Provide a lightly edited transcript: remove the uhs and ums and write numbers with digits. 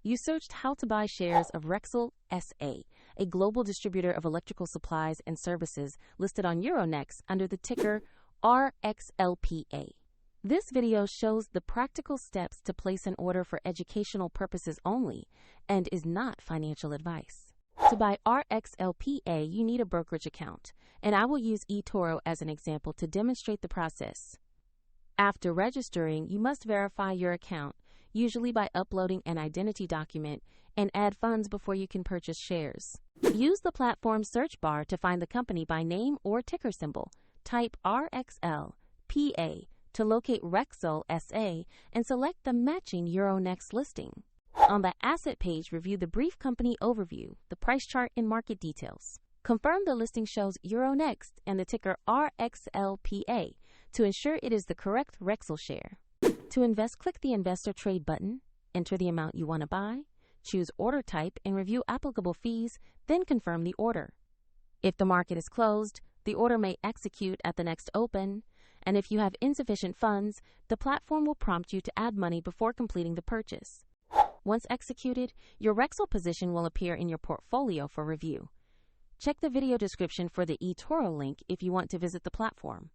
You searched how to buy shares of Rexel SA, a global distributor of electrical supplies and services listed on Euronext under the ticker RXL.PA. This video shows the practical steps to place an order for educational purposes only and is not financial advice. To buy RXL.PA, you need a brokerage account, and I will use eToro as an example to demonstrate the process. After registering, you must verify your account, usually by uploading an identity document, and add funds before you can purchase shares. Use the platform search bar to find the company by name or ticker symbol. Type RXL.PA to locate Rexel SA and select the matching Euronext listing. On the asset page, review the brief company overview, the price chart, and market details. Confirm the listing shows Euronext and the ticker RXL.PA to ensure it is the correct Rexel share. To invest, click the Invest or Trade button, enter the amount you want to buy, choose order type, and review applicable fees, then confirm the order. If the market is closed, the order may execute at the next open, and if you have insufficient funds, the platform will prompt you to add money before completing the purchase. Once executed, your Rexel position will appear in your portfolio for review. Check the video description for the eToro link if you want to visit the platform.